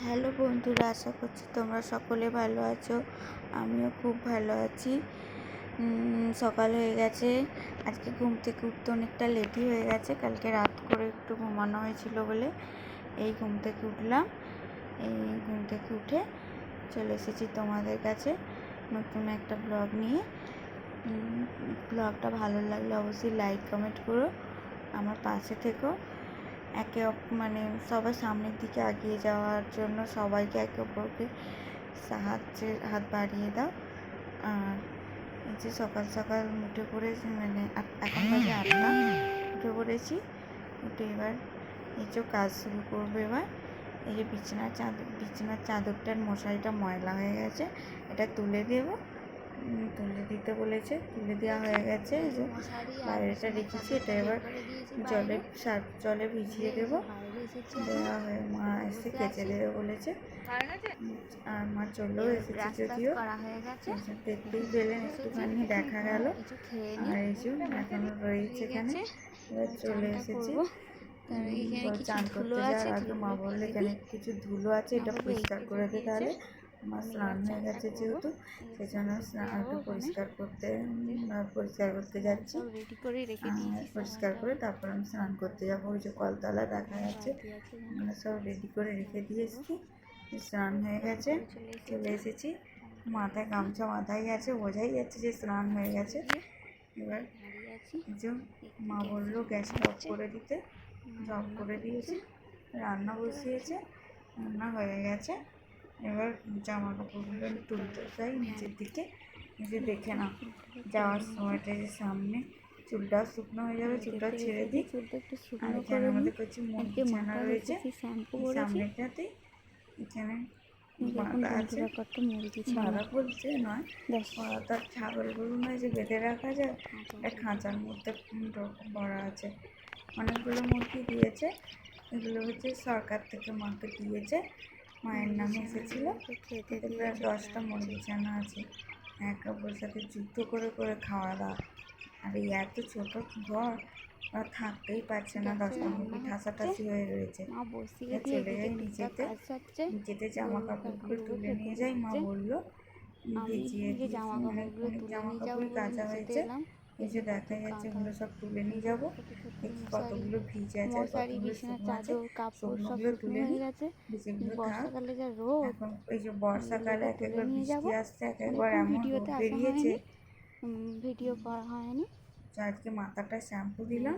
Hello বন্ধুরা, আশা করছি তোমরা সকলে ভালো আছো। আমিও খুব ভালো আছি। সকাল হয়ে গেছে। আজকে ঘুম থেকে উঠতে অনেকটা লেটই হয়ে গেছে। কালকে রাত করে একটু ঘুমানো হয়েছিল বলে এই ঘুম থেকে উঠলাম। এই ঘুম থেকে উঠে চলে এসেছি তোমাদের কাছে নতুন একটা ব্লগ নিয়ে। ব্লগটা ভালো লাগলে অবশ্যই লাইক কমেন্ট করো, আমার পাশে থেকো। মানে সবার সামনের দিকে এগিয়ে যাওয়ার জন্য সবাইকে একে অপরকে সাহায্যের হাত বাড়িয়ে দাও। আর এই যে সকাল সকাল উঠে পড়েছি, মানে এখন বাজে 8টা, উঠে পড়েছি। উঠে এবার এই যে কাজ শুরু করবো। এবার এই যে বিছানার চাদরটার মশারিটা ময়লা হয়ে গেছে, এটা তুলে দেবো। তুলে দিতে বলেছে, তুলে দেওয়া হয়ে গেছে। এই যে বাইরেটা রেখেছি, এটা এবার জলে ভিজিয়ে দেবো। দেওয়া হয়ে মা এসে কেচে দেবে বলেছে। আর মা চলেও এসেছে, যদিও দেখতেই পেলেন, একটুখানি দেখা গেল। আর এই যে এখনো রয়েছে এখানে, এবার চলে এসেছি। চান করতে যাওয়ার আগে মা বললে এখানে কিছু ধুলো আছে, এটা পরিষ্কার করে দে। তাহলে আমার স্নান হয়ে গেছে যেহেতু, সেই জন্য স্নানটা পরিষ্কার করতে যাচ্ছি। পরিষ্কার করে তারপর আমি স্নান করতে যাবো। ওই যে কলতলা দেখা যাচ্ছে, আমরা সব রেডি করে রেখে দিয়ে এসেছি। স্নান হয়ে গেছে, চলে এসেছি। মাথায় গামছা মাথায় গেছে, বোঝাই যাচ্ছে যে স্নান হয়ে গেছে। এবার যে মা বললো গ্যাসটা অফ করে দিতে, অফ করে দিয়েছি। রান্না বসিয়েছে, রান্না হয়ে গেছে। এবার জামা কাপড়গুলো তুলতে চাই নিচের দিকে। নিচে দেখে না যাওয়ার সময়টা যে সামনে চুলটাও শুকনো হয়ে যাবে, চুলটা ছেড়ে দিই। আর এখানে আমাদের কাছে বিছানা রয়েছে সামনেটাতে। এখানে বাঁধা আছে, বাঁধা বলছে নয়, তার ছাগলগুলো নয় যে বেঁধে রাখা যায়, একটা খাঁচার মধ্যে ভরা আছে। অনেকগুলো মুরগি দিয়েছে, এগুলো হচ্ছে সরকার থেকে মাকে দিয়েছে, মায়ের নামে এসেছিলো। এতে প্রায় 10টা মুরগি ছানা আছে, একে অপরের সাথে যুদ্ধ করে করে খাওয়া দাওয়া। আর এই এত ছোট ঘর, থাকতেই পারছে না, 10টা মুরগি ঠাসাঠাসি হয়ে রয়েছে। চলে যাই নিচেতে জামা কাপড়গুলো তুলে নিয়ে যাই। মা বললো ভিজিয়ে অনেক জামা কাপড়ই কাচা হয়েছে। এই যে দেখা যাচ্ছে এগুলো সব তুলে নিয়ে যাবো। দেখি কতগুলো ভিজে আছে, কতগুলো শুকনো আছে। শুকনোগুলো তুলে নিই, ভিজেগুলো থাক। এখন এই যে বর্ষাকালে এক একবার বৃষ্টি আসছে, এক একবার এমন রোদ বেরিয়েছে, ভিডিও করা হয়নি। আজকে মাথাটা শ্যাম্পু দিলাম,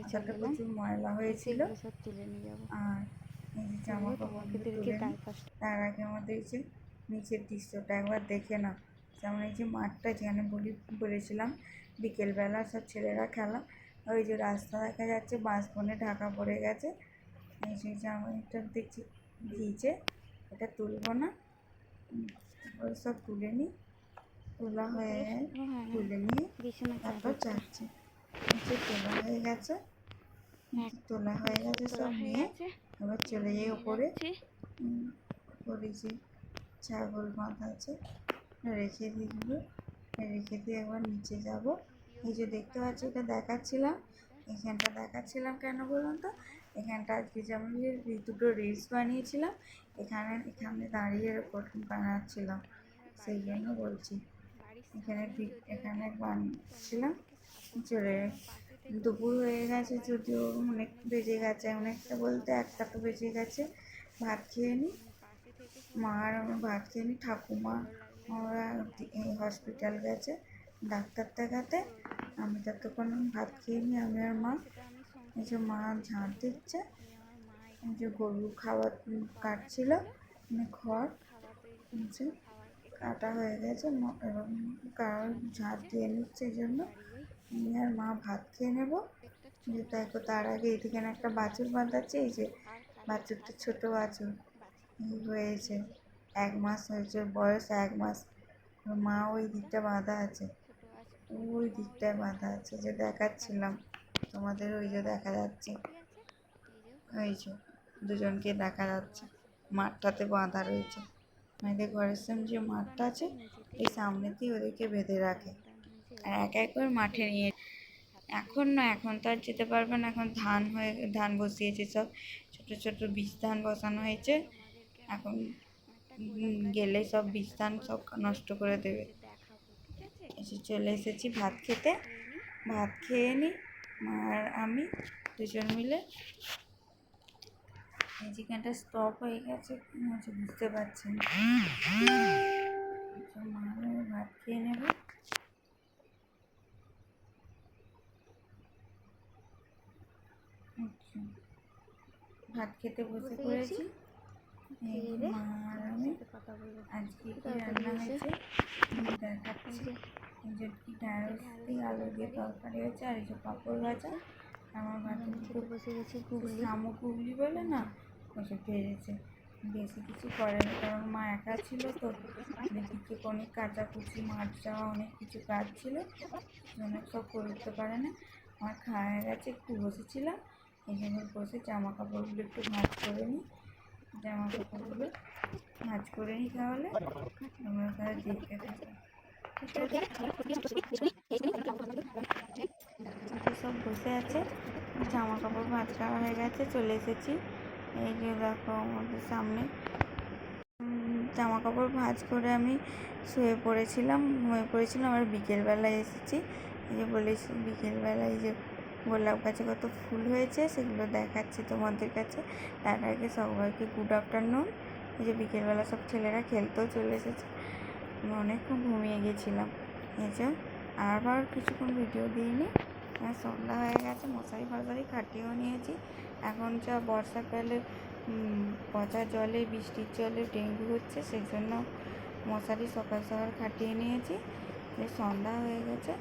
মাথাটা প্রচুর ময়লা হয়েছিল। আর এই যে জামা কাপড়গুলো তুলে নিই। তার আগে আমাদের এই যে নিচের দৃশ্যটা একবার দেখে না। যেমন এই যে মাঠটা যেখানে বলেছিলাম বিকেলবেলা সব ছেলেরা খেলা, ওই যে রাস্তা দেখা যাচ্ছে, বাঁশ বনে ঢাকা পড়ে গেছে। এই যে জামাটা দেখছি ভিজে, এটা তুলবো না, ওই সব তুলে নিই। তোলা হয়ে তুলে নিয়ে তারপর চাচ্ছি। তোলা হয়ে গেছে, সব নিয়ে আবার চলে যাই ওপরে। ওপরে যে ছাগল বাঁধা আছে রেখে দিয়ে একবার নিচে যাব। এই যে দেখতে পাচ্ছি, এটা দেখাচ্ছিলাম, এখানটা দেখাচ্ছিলাম কেন বলুন তো, এখানটা আজকে যেমন দুটো রিলস বানিয়েছিলাম, এখানে দাঁড়িয়ে রেকর্ডিং বানাচ্ছিলাম, সেই জন্য বলছি। এখানে বানিয়েছিলাম। চলে দুপুর হয়ে গেছে, যদিও অনেক বেজে গেছে, অনেকটা বলতে 1টা তো বেজে গেছে। ভাত খেয়ে নিই, মা আর আমার ভাত খেয়ে নিই। ঠাকুমা ওরা হসপিটাল গেছে ডাক্তার দেখাতে, আমি ততক্ষণ ভাত খেয়ে নিই, আমি আর মা। এই যে মা ঝাঁট দিচ্ছে, এই যে গরু খাবার কাটছিল, খড় কাটা হয়ে গেছে এবং কারোর ঝাঁট দিয়ে নিচ্ছে। এই জন্য আমি আর মা ভাত খেয়ে নেবো। দেখো তার আগে এদিকে একটা বাছুর বাঁধাচ্ছে, এই যে বাছুরটা ছোট বাছুর হয়েছে, 1 মাস হয়েছে, বয়স 1 মাস। মা ওই দিকটা বাঁধা আছে, ওই দিকটায় বাঁধা আছে, যে দেখাচ্ছিলাম তোমাদের, ওই যে দেখা যাচ্ছে, ওই যে দুজনকে দেখা যাচ্ছে, মাঠটাতে বাঁধা রয়েছে। আমাদের ঘরের সামনে যে মাঠটা আছে, এই সামনেতেই ওদেরকে বেঁধে রাখে। আর একবার মাঠে নিয়ে, এখন তো আর যেতে পারবে না, এখন ধান বসিয়েছে, সব ছোট ছোট বীজ ধান বসানো হয়েছে। এখন গেলে সব বিস্তান সব নষ্ট করে দেবে। এসে চলে এসেছি ভাত খেতে, ভাত খেয়ে নিই মা আর আমি দুজন মিলে। এই চিকেনটা স্টপ হয়ে গেছে কি হয়েছে বুঝতে পারছি না। মা ভাত খেয়ে নেব। ভাত খেতে বসে পড়েছি। মা আর আমি আজকে কি রান্না হয়েছে দেখাচ্ছি। কি ঢ্যাঁড়স দিয়ে আলু দিয়ে তরকারি হয়েছে, আর এই যে পাঁপড় ভাজা। আমার ভাতে খেতে বসে গেছি শামুক গুগলি বলে না, ওসব পেয়েছে। বেশি কিছু করেনি কারণ মা একা ছিল তো, এদিকে অনেক কাচাকুচি মাছ যাওয়া অনেক কিছু কাজ ছিল, অনেক সব করে উঠতে পারে না। আমার খাওয়া হয়ে গেছে, একটু বসেছিলাম। এই জন্য বসে জামা কাপড়গুলো একটু ভাঁজ করে নিই, জামা কাপড়গুলো ভাঁজ করে নিই, তাহলে তোমরা তাহলে দেখতে থাকো। সব বসে আছে, জামা কাপড় ভাঁজ করা হয়ে গেছে, চলে এসেছি। এই যে দেখো আমাদের সামনে জামা কাপড় ভাঁজ করে আমি শুয়ে পড়েছিলাম, ঘুমিয়ে পড়েছিলাম। আর বিকেলবেলায় এসেছি, এই যে বলেছি বিকেলবেলায় যে গোলাপ গাছে কত ফুল হয়েছে সেগুলো দেখাচ্ছি তোমাদের কাছে। তার আগে সবাইকে গুড আফটারনুন। এই যে বিকেলবেলা সব ছেলেরা খেলতেও চলে এসেছে, আমি অনেকক্ষণ ঘুমিয়ে গেছিলাম। এই যে আবার কিছুক্ষণ ভিডিও দিইনি, সন্ধ্যা হয়ে গেছে, মশারি ফশারি খাটিয়েও নিয়েছি। এখন যা বর্ষাকালে পচা জলে বৃষ্টির জলে ডেঙ্গু হচ্ছে, সেই জন্য মশারি সকাল সকাল খাটিয়ে নিয়েছি। সন্ধ্যা হয়ে গেছে,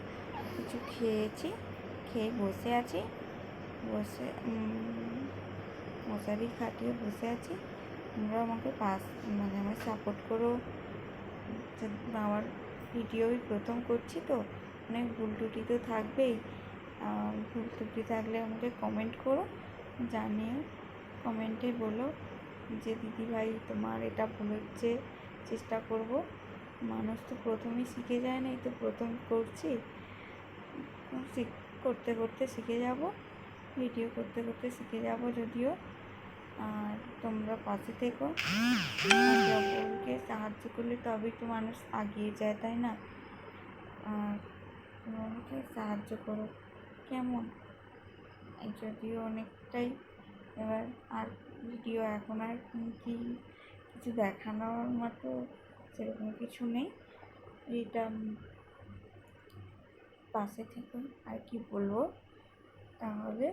কিছু খেয়েছি, খেয়ে বসে আছি, বসে মশারি খাটিয়ে বসে আছি। তোমরা আমাকে আমার সাপোর্ট করো। আমার ভিডিওই প্রথম করছি তো, অনেক ভুল ত্রুটি তো থাকবেই। ভুল ত্রুটি থাকলে আমাকে কমেন্ট করো, জানিও, কমেন্টে বলো যে দিদিভাই তোমার এটা ভুল হচ্ছে, চেষ্টা করব। মানুষ তো প্রথমেই শিখে যায় না, এই তো প্রথম করছি, করতে করতে শিখে যাব, ভিডিও করতে করতে শিখে যাব যদিও। আর তোমরা পাশে থেকো, অপরকে সাহায্য করলে তবেই তো মানুষ এগিয়ে যায়, তাই না? আর তোমরা আমাকে সাহায্য করো কেমন। যদিও অনেকটাই এবার আর ভিডিও এখন আর কি কিছু দেখানোর মতো সেরকম কিছু নেই। এটা পাশে থেকে আর কি বলবো, তাহলে